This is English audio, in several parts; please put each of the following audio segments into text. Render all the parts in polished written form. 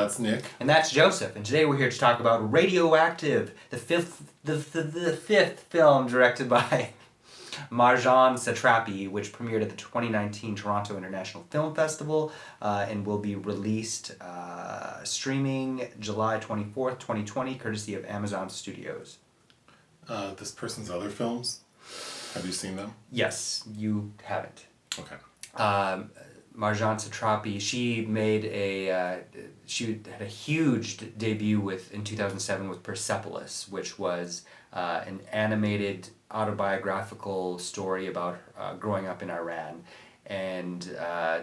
That's Nick. And that's Joseph. And today we're here to talk about Radioactive, the fifth film directed by Marjane Satrapi, which premiered at the 2019 Toronto International Film Festival and will be released streaming July 24th, 2020, courtesy of Amazon Studios. This person's other films, have you seen them? Yes, you haven't. Okay. Marjane Satrapi, she had a huge debut in 2007 with Persepolis, which was an animated autobiographical story about growing up in Iran. And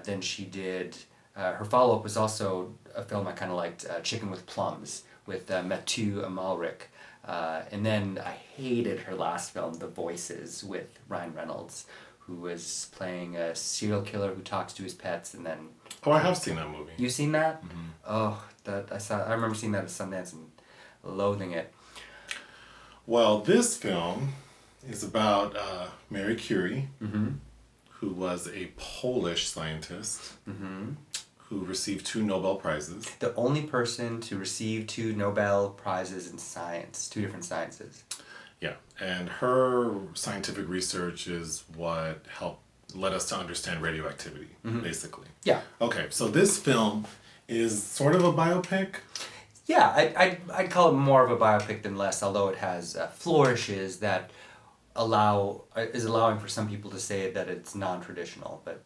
then she did, her follow-up was also a film I kind of liked, Chicken with Plums, with Mathieu Amalric. And then I hated her last film, The Voices, with Ryan Reynolds, who was playing a serial killer who talks to his pets, and then... Oh, I have seen that movie. You've seen that? Mm-hmm. Oh, I remember seeing that at Sundance and loathing it. Well, this film is about Marie Curie, Mm-hmm. who was a Polish scientist Mm-hmm. who received 2 Nobel Prizes. The only person to receive 2 Nobel Prizes in science, 2 different sciences. Yeah, and her scientific research is what led us to understand radioactivity, basically. Yeah. Okay, so this film is sort of a biopic. Yeah, I'd call it more of a biopic than less, although it has flourishes that is allowing for some people to say that it's non-traditional, but...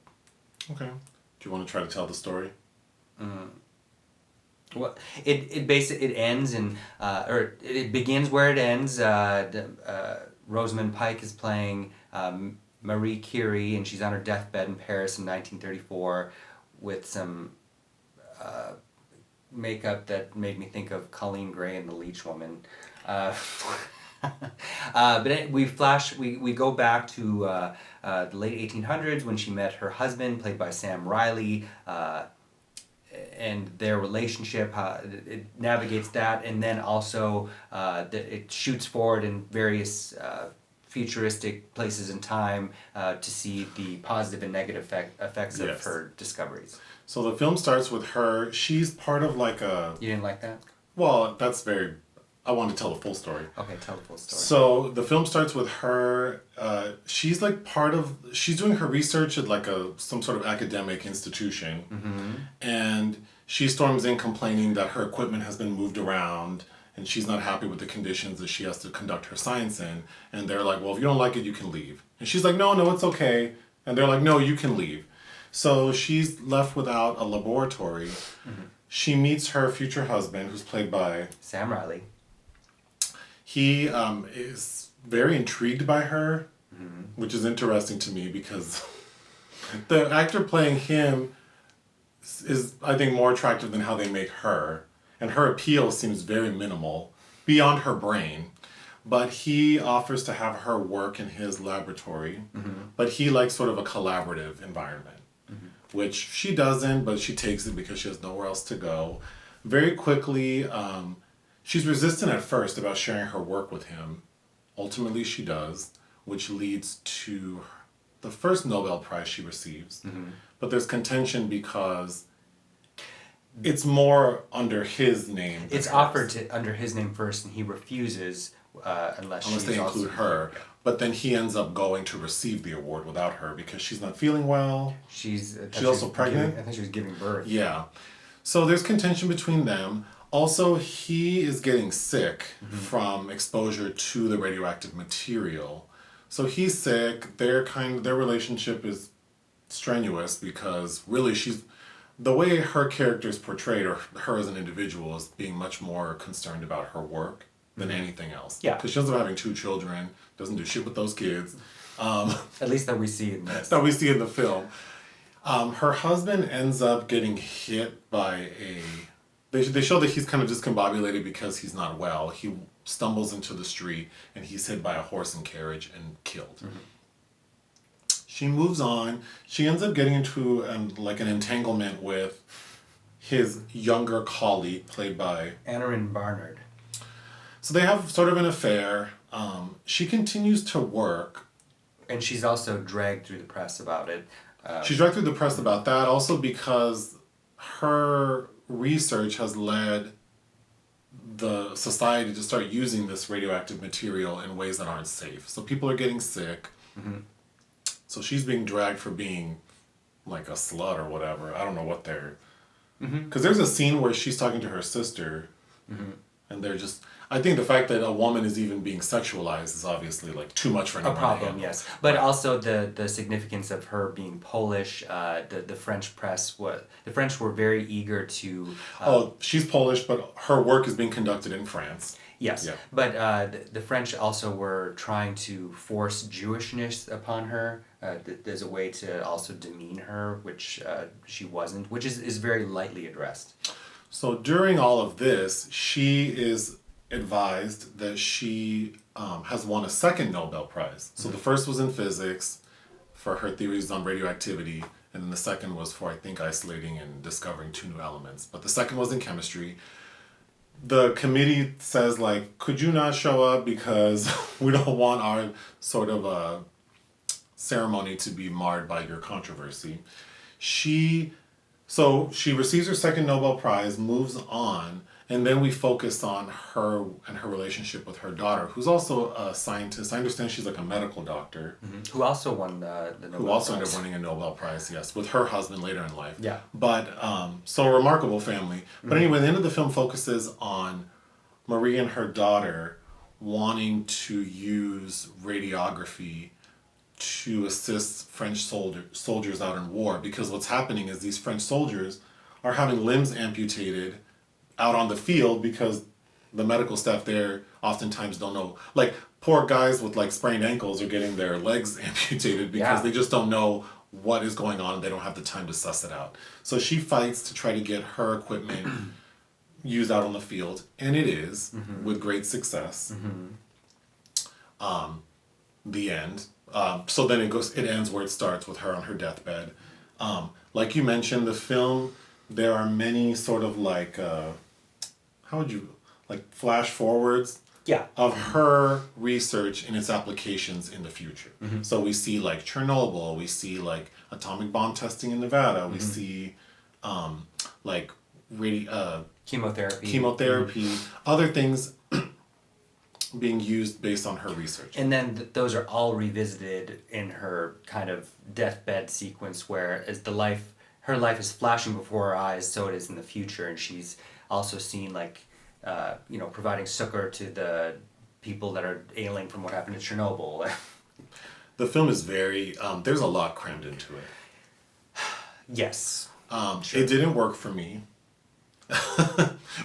Okay. Do you want to try to tell the story? Well, it ends in or it begins where it ends. Rosamund Pike is playing Marie Curie, and she's on her deathbed in Paris in 1934 with some makeup that made me think of Colleen Gray and the Leech Woman. But we go back to the late 1800s when she met her husband, played by Sam Riley, and their relationship, it navigates that, and then also it shoots forward in various futuristic places in time to see the positive and negative effects of her discoveries. So the film starts with her. She's part of like a... You didn't like that? Well, that's very... I want to tell the full story. Okay, tell the full story. So the film starts with her. She's like she's doing her research at like some sort of academic institution, and she storms in complaining that her equipment has been moved around, and she's not happy with the conditions that she has to conduct her science in. And they're like, "Well, if you don't like it, you can leave." And she's like, "No, it's okay." And they're like, "No, you can leave." So she's left without a laboratory. She meets her future husband, who's played by Sam Riley. He is very intrigued by her, which is interesting to me because the actor playing him is, I think, more attractive than how they make her. And her appeal seems very minimal, beyond her brain. But he offers to have her work in his laboratory, but he likes sort of a collaborative environment, which she doesn't, but she takes it because she has nowhere else to go. Very quickly... she's resistant at first about sharing her work with him. Ultimately, she does, which leads to the first Nobel Prize she receives. But there's contention because it's more under his name. It's offered under his name first, and he refuses unless they include her. But then he ends up going to receive the award without her because she's not feeling well. She's also pregnant. I think she was giving birth. Yeah. So there's contention between them. Also, he is getting sick from exposure to the radioactive material. So he's sick. Their relationship is strenuous because really the way her character is portrayed, or her as an individual, is being much more concerned about her work than anything else. Yeah. Because she ends up having 2 children, doesn't do shit with those kids. At least that we see in this. That we see in the film. Her husband ends up getting hit by They show that he's kind of discombobulated because he's not well. He stumbles into the street and he's hit by a horse and carriage and killed. She moves on. She ends up getting into an entanglement with his younger colleague, played by Irene Barnard. So they have sort of an affair. She continues to work. And she's also dragged through the press about it. She's dragged through the press about that, also because her research has led the society to start using this radioactive material in ways that aren't safe. So people are getting sick. Mm-hmm. So she's being dragged for being like a slut or whatever. I don't know what they're... Because there's a scene where she's talking to her sister, and they're just... I think the fact that a woman is even being sexualized is obviously like too much for anyone A problem, to handle. yes. But also the significance of her being Polish. The French press the French were very eager to. She's Polish, but her work is being conducted in France. Yes, Yeah. but the French also were trying to force Jewishness upon her. There's a way to also demean her, which she wasn't, which is very lightly addressed. So during all of this, she is advised that she has won a second Nobel Prize. So the first was in physics for her theories on radioactivity, and then the second was for, I think, isolating and discovering 2 new elements. But the second was in chemistry. The committee says, like, could you not show up because we don't want our sort of ceremony to be marred by your controversy. So she receives her second Nobel Prize, moves on, and then we focus on her and her relationship with her daughter, who's also a scientist. I understand she's like a medical doctor. Who also won the Nobel Who also Prize. ended up winning a Nobel Prize, yes, with her husband later in life. Yeah. But, so a remarkable family. But anyway, the end of the film focuses on Marie and her daughter wanting to use radiography to assist French soldiers out in war, because what's happening is these French soldiers are having limbs amputated out on the field because the medical staff there oftentimes don't know. Like, poor guys with like sprained ankles are getting their legs amputated because they just don't know what is going on and they don't have the time to suss it out. So she fights to try to get her equipment used out on the field, and it is with great success. The end. So then it ends where it starts with her on her deathbed. Like you mentioned, the film, there are many sort of like, flash forwards of her research and its applications in the future. So we see like Chernobyl, we see like atomic bomb testing in Nevada, we see chemotherapy, other things being used based on her research. And then those are all revisited in her kind of deathbed sequence, where as her life is flashing before her eyes, so it is in the future, and she's also seen like, providing succor to the people that are ailing from what happened to Chernobyl. The film is very, there's a lot crammed into it. Yes. Sure. It didn't work for me.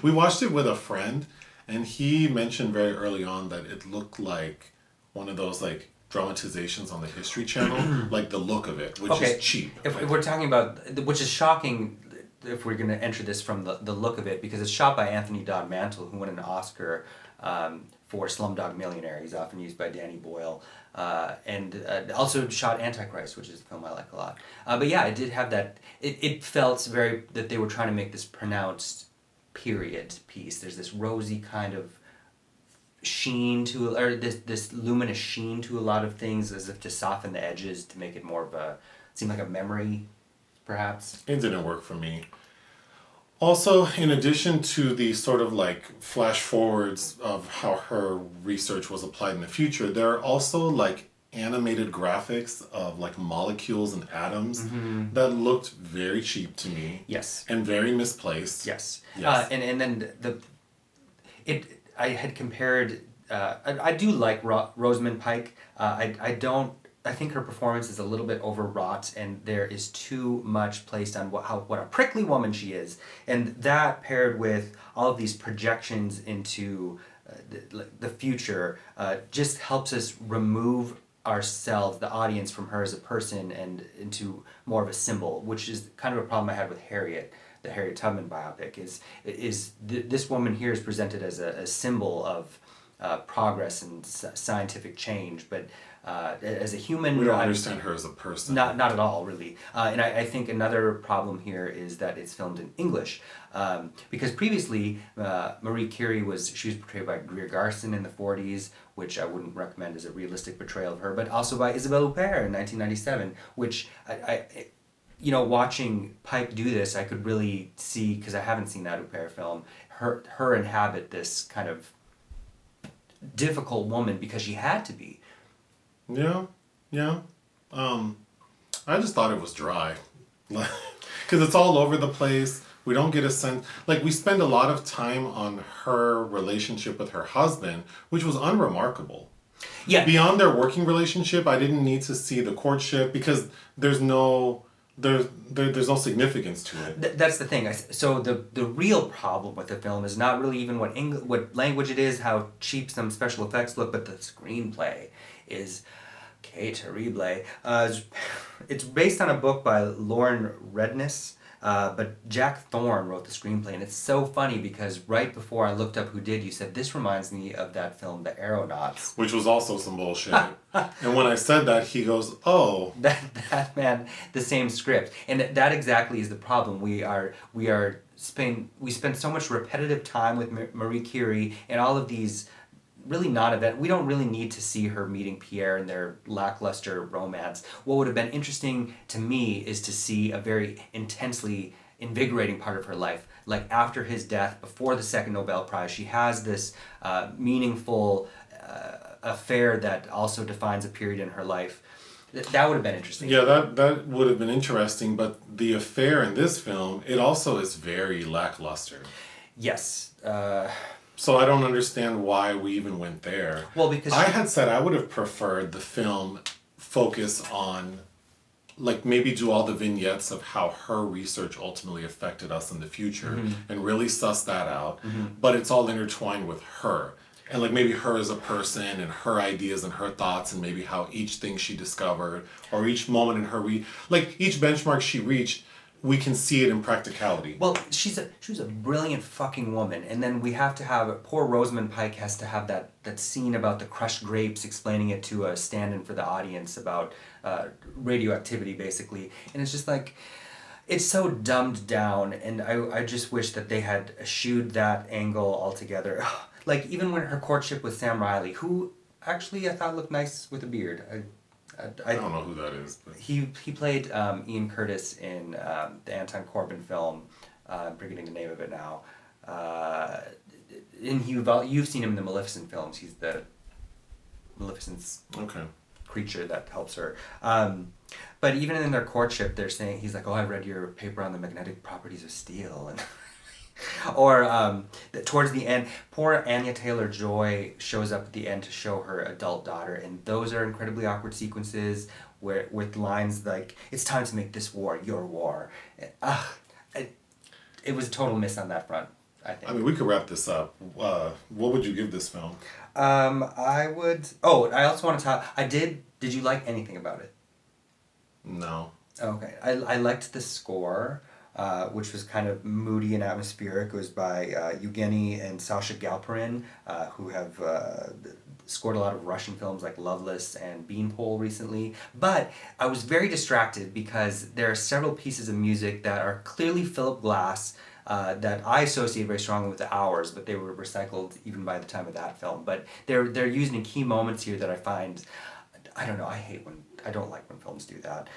We watched it with a friend, and he mentioned very early on that it looked like one of those like dramatizations on the History Channel, like the look of it, which is cheap. If we're talking about, which is shocking, if we're going to enter this from the look of it, because it's shot by Anthony Dodd Mantle, who won an Oscar for Slumdog Millionaire. He's often used by Danny Boyle. And also shot Antichrist, which is a film I like a lot. But yeah, it did have that, it felt very, that they were trying to make this pronounced period piece. There's this rosy kind of sheen to, or this luminous sheen to a lot of things, as if to soften the edges, to make it more of seem like a memory, perhaps. It didn't work for me. Also, in addition to the sort of like flash forwards of how her research was applied in the future, there are also like animated graphics of like molecules and atoms that looked very cheap to me. Yes. And very misplaced. Yes. Yes. And then I had compared, I do like Rosamund Pike. I think her performance is a little bit overwrought, and there is too much placed on what a prickly woman she is, and that paired with all of these projections into the future just helps us remove ourselves, the audience, from her as a person and into more of a symbol, which is kind of a problem I had with Harriet, the Harriet Tubman biopic. This woman here is presented as a symbol of progress and scientific change, but as a human, we don't understand her as a person. Not at all, really. And I think another problem here is that it's filmed in English, because previously Marie Curie was portrayed by Greer Garson in the 40s, which I wouldn't recommend as a realistic portrayal of her, but also by Isabelle Huppert in 1997, which watching Pike do this, I could really see, because I haven't seen that Au Pair film, her inhabit this kind of difficult woman because she had to be. Yeah, yeah. I just thought it was dry. Because it's all over the place. We don't get a sense. Like, we spend a lot of time on her relationship with her husband, which was unremarkable. Yeah. Beyond their working relationship, I didn't need to see the courtship because there's no significance to it. That's the thing. So the real problem with the film is not really even what language it is, how cheap some special effects look, but the screenplay is que terrible. It's based on a book by Lauren Redniss, but Jack Thorne wrote the screenplay, and it's so funny because right before I looked up who did, you said, this reminds me of that film, The Aeronauts. Which was also some bullshit. And when I said that, he goes, oh. That man, the same script. And that exactly is the problem. We spend so much repetitive time with Marie Curie and all of these really non-event. We don't really need to see her meeting Pierre and their lackluster romance. What would have been interesting to me is to see a very intensely invigorating part of her life. Like after his death, before the second Nobel Prize, she has this meaningful affair that also defines a period in her life. That would have been interesting. Yeah, that would have been interesting, but the affair in this film, it also is very lackluster. Yes. So I don't understand why we even went there. Well, because I had said I would have preferred the film focus on, like, maybe do all the vignettes of how her research ultimately affected us in the future and really suss that out. But it's all intertwined with her. And, like, maybe her as a person and her ideas and her thoughts and maybe how each thing she discovered or each moment in her each benchmark she reached, we can see it in practicality. Well, she was a brilliant fucking woman, and then we have to have poor Rosamund Pike has to have that scene about the crushed grapes, explaining it to a stand-in for the audience about radioactivity, basically, and it's just like, it's so dumbed down, and I just wish that they had eschewed that angle altogether. Like even when her courtship with Sam Riley, who actually I thought looked nice with a beard. I don't know who that is. But. He played Ian Curtis in the Anton Corbijn film. I'm forgetting the name of it now. And you've seen him in the Maleficent films. He's the Maleficent's creature that helps her. But even in their courtship, they're saying, he's like, oh, I read your paper on the magnetic properties of steel. And or towards the end, poor Anya Taylor-Joy shows up at the end to show her adult daughter, and those are incredibly awkward sequences with lines like, it's time to make this war your war. It was a total miss on that front, I think. I mean, we could wrap this up. What would you give this film? I would... Oh, I also want to talk... Did you like anything about it? No. Okay. I liked the score. Which was kind of moody and atmospheric. It was by Evgeny and Sasha Galperin, who have scored a lot of Russian films like Loveless and Beanpole recently. But I was very distracted because there are several pieces of music that are clearly Philip Glass that I associate very strongly with The Hours, but they were recycled even by the time of that film. But they're used in key moments here that I find, I don't know, I don't like when films do that.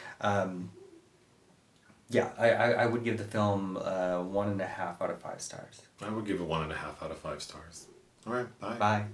Yeah, I would give the film 1.5 out of 5 stars. I would give it 1.5 out of 5 stars. All right, bye. Bye.